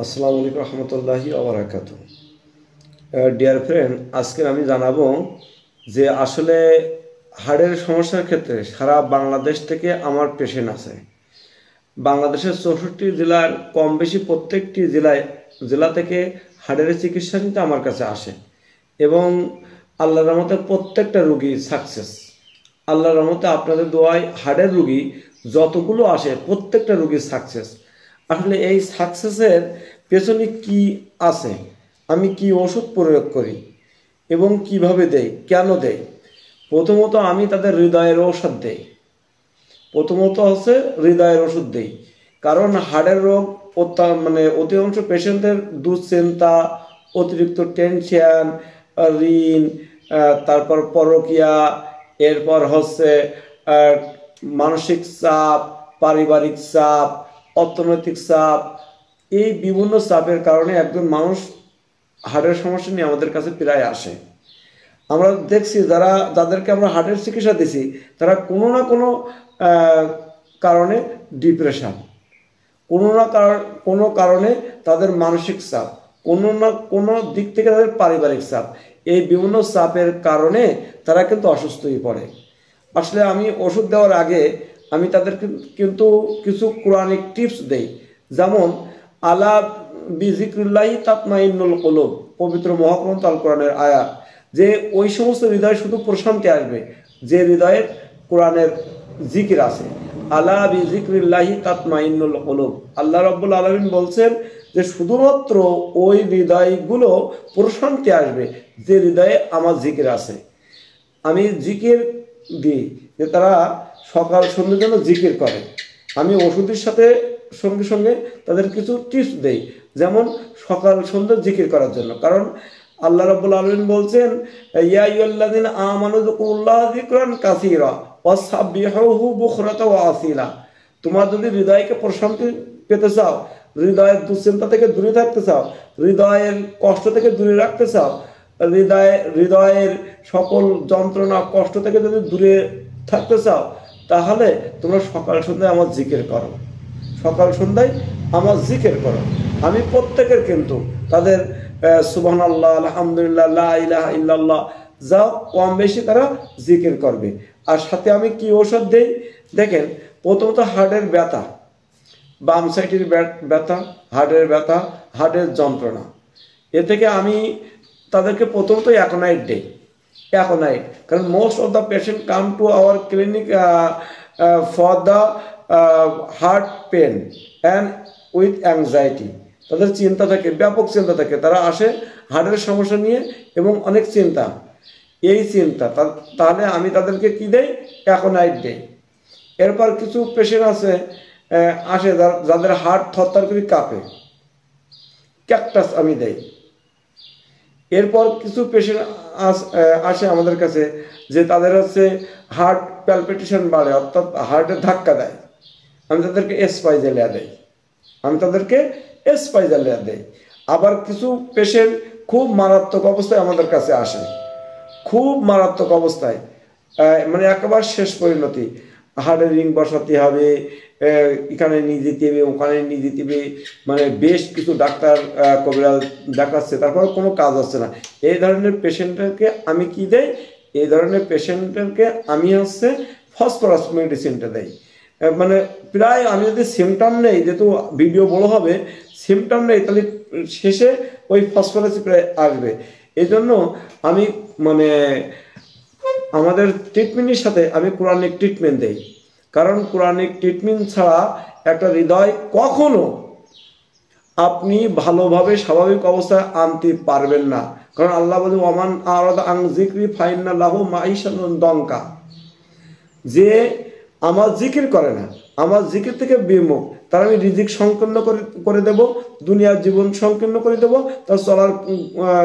আসসালামু আলাইকুম রহমতুল্লাহি ওবারাকাতু। ডিয়ার ফ্রেন্ড, আজকে আমি জানাবো যে আসলে হার্টের সমস্যার ক্ষেত্রে সারা বাংলাদেশ থেকে আমার পেশেন্ট আছে। বাংলাদেশের 64 জেলার কম বেশি প্রত্যেকটি জেলা থেকে হার্টের চিকিৎসা নিতে আমার কাছে আসে এবং আল্লাহর রহমতে প্রত্যেকটা রুগী সাকসেস। আল্লাহর রহমতে আপনাদের দোয়ায় হার্টের রুগী যতগুলো আসে প্রত্যেকটা রুগী সাকসেস। আসলে এই সাকসেসের পেছনে কি আছে, আমি কি ওষুধ প্রয়োগ করি এবং কিভাবে দেই, কেন দেই? প্রথমত আমি তাদের হৃদয়ের ঔষধ দেই। প্রথমত হচ্ছে হৃদয়ের ওষুধ দেই, কারণ হার্টের রোগ অধিকাংশ পেশেন্টের দুশ্চিন্তা, অতিরিক্ত টেনশন, ঋণ, তারপর পরকীয়া, এরপর হচ্ছে মানসিক চাপ, পারিবারিক চাপ, অর্থনৈতিক চাপ, এই বিভিন্ন চাপের কারণে একজন মানুষ হার্টের সমস্যা নিয়ে আমাদের কাছে প্রায় আসে। আমরা দেখছি যাদেরকে আমরা হার্টের চিকিৎসা দিছি তারা কোনো না কোনো কারণে ডিপ্রেশন, কোনো কারণে তাদের মানসিক চাপ, কোনো না কোনো দিক থেকে তাদের পারিবারিক চাপ, এই বিভিন্ন চাপের কারণে তারা কিন্তু অসুস্থ হয়ে পড়ে। আসলে আমি ওষুধ দেওয়ার আগে আমি তাদেরকে কিন্তু কিছু কোরআনিক টিপস দেই, যেমন আলা বিজিক্রিল্লাহি তাতমাইন্নুল কুলুব, পবিত্র মহাগ্রন্থ আল কোরআনের আয়াত, যে ওই সমস্ত হৃদয়ে শুধু প্রশান্তি আসবে যে হৃদয়ের কোরআনের জিকির আছে। আলা বিজিক্রিল্লাহি তাতমাইন্নুল কুলুব, আল্লাহ রাব্বুল আলামিন বলছেন যে শুধুমাত্র ওই হৃদয়গুলো প্রশান্তি আসবে যে হৃদয়ে আমার জিকির আছে। আমি জিকির দিই যে তারা সকাল সন্ধ্যের জন্য জিকির করে। আমি ওষুধের সাথে সঙ্গে সঙ্গে তাদের কিছু টিপস দেই, যেমন সকাল সন্ধ্যা জিকির করার জন্য। কারণ আল্লাহ রাব্বুল আলামিন বলছেন, ইয়া আইয়ুহাল্লাযীনা আমানু যকুরুল্লাহ যিকরান কাসীরা ওয়াসাব্বিহুহু বুকরাতাও ওয়া আসীলা। তোমরা যদি হৃদয়কে প্রশান্তি পেতে চাও, হৃদয়ের দুশ্চিন্তা থেকে দূরে থাকতে চাও, হৃদয়ের কষ্ট থেকে দূরে রাখতে চাও, হৃদয়ের সকল যন্ত্রণা কষ্ট থেকে যদি দূরে থাকতে চাও, তাহলে তোমরা সকাল সন্ধ্যায় আমার জিকির করো। সকাল সন্ধ্যায় আমার জিকির করো। আমি প্রত্যেকের কিন্তু তাদের সুবহানাল্লাহ, আলহামদুলিল্লাহ, লা ইলাহা ইল্লাল্লাহ যা কম বেশি তারা জিকির করবে। আর সাথে আমি কি ঔষধ দেই দেখেন, প্রথমত হার্টের ব্যথা, বাম সাইডের ব্যথা, হার্টের ব্যথা, হার্টের যন্ত্রণা, এ থেকে আমি তাদেরকে প্রথমত অ্যাকোনাইট দেই। অ্যাকোনাইট, কারণ most of the patient come to our clinic for the heart pain and with anxiety. তাদের চিন্তা থাকে, ব্যাপক চিন্তা থাকে, তারা আসে হার্টের সমস্যা নিয়ে এবং অনেক চিন্তা, এই চিন্তা। তাহলে আমি তাদেরকে কি দেই? অ্যাকোনাইট দেই। এরপর কিছু পেশেন্ট আসে যাদের হার্ট থরথর করে কাঁপে, ক্যাকটাস আমি দেই। এরপর কিছু পেশেন্ট আসে আমাদের কাছে যে তাদের হার্ট প্যালপিটেশন বাড়ে, অর্থাৎ হার্টে ধাক্কা দেয়, আমি তাদেরকে স্পাইজালিয়া দেই। আবার কিছু পেশেন্ট খুব মারাত্মক অবস্থায় আমাদের কাছে আসে, খুব মারাত্মক অবস্থায়, মানে একেবারে শেষ পরিণতি, হার্টের রিং বসাতে হবে, এখানে নিয়ে যেতে হবে, ওখানে নিয়ে যেতে হবে, মানে বেশ কিছু ডাক্তার কবিরাজ দেখাচ্ছে, তারপর কোনো কাজ হচ্ছে না। এই ধরনের পেশেন্টদেরকে আমি কি দেই? এই ধরনের পেশেন্টদেরকে আমি ফসফরাস মেডিসিনটা দেই। মানে প্রায় আমি যদি সিমটম নেই, যেহেতু ভিডিও বড় হবে, সিমটম নেই, তাহলে শেষে ওই ফসফরাস প্রায় আসবে। এই জন্য আমি আমাদের ট্রিটমেন্টের সাথে আমি কোরআনিক ট্রিটমেন্ট দেই, কারণ কোরআনিক ট্রিটমেন্ট ছাড়া একটা হৃদয় কখনো আপনি ভালোভাবে স্বাভাবিক অবস্থায় আনতে পারবেন না। কারণ আল্লাহ বলে, ওমান আরাদা আন যিকরি ফাইন্না লাহু মাঈশাতান দঙ্কা, যে আমার জিকির করে না, আমার জিকির থেকে বিমুখ, তার আমি রিজিক সংকীর্ণ করে দেব, দুনিয়ার জীবন সংকীর্ণ করে দেব, তার চলার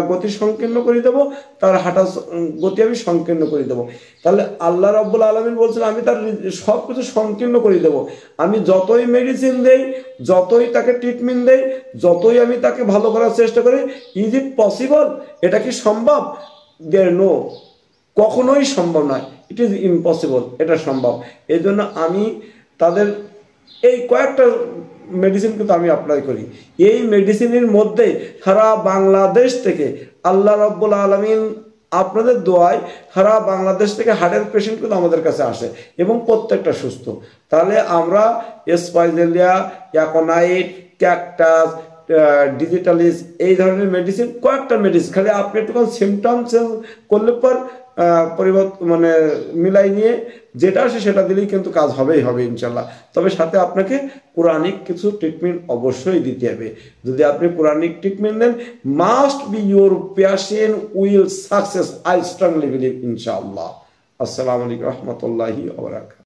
গতি সংকীর্ণ করে দেব, তার হাঁটার গতি আমি সংকীর্ণ করে দেব। তাহলে আল্লাহ রাব্বুল আলামিন বলছেন আমি তার সব কিছু সংকীর্ণ করে দেব। আমি যতই মেডিসিন দেই, যতই তাকে ট্রিটমেন্ট দেই, যতই আমি তাকে ভালো করার চেষ্টা করি, ইজ ইট পসিবল? এটা কি সম্ভব? দেয়ার নো, কখনোই সম্ভব নয়। ইট ইজ ইম্পসিবল, এটা সম্ভব। এই জন্য আমি তাদের এই কয়েকটা মেডিসিন কিন্তু আমি অ্যাপ্লাই করি। এই মেডিসিনের মধ্যে সারা বাংলাদেশ থেকে আল্লাহ রাব্বুল আলামিন আপনাদের দোয়ায় সারা বাংলাদেশ থেকে হার্টের পেশেন্ট কিন্তু আমাদের কাছে আসে এবং প্রত্যেকটা সুস্থ। তাহলে আমরা স্পাইজেলিয়া, অ্যাকোনাইট, ক্যাকটাস, ডিজিটালিস এই ধরনের মেডিসিন, কয়েকটা মেডিসিন খালি আপনি একটু সিমটমস করলে পর পরিবর্তন মানে মিলাই নিয়ে যেটা আসে সেটা দিলেই কিন্তু কাজ হবেই হবে ইনশাল্লাহ। তবে সাথে আপনাকে কোরআনিক কিছু ট্রিটমেন্ট অবশ্যই দিতে হবে। যদি আপনি কোরআনিক ট্রিটমেন্ট দেন, must be your patient will success, I strongly believe ইনশাআল্লাহ। আসসালামু আলাইকুম রহমতুল্লাহি ওয়া বারাকাতুহু।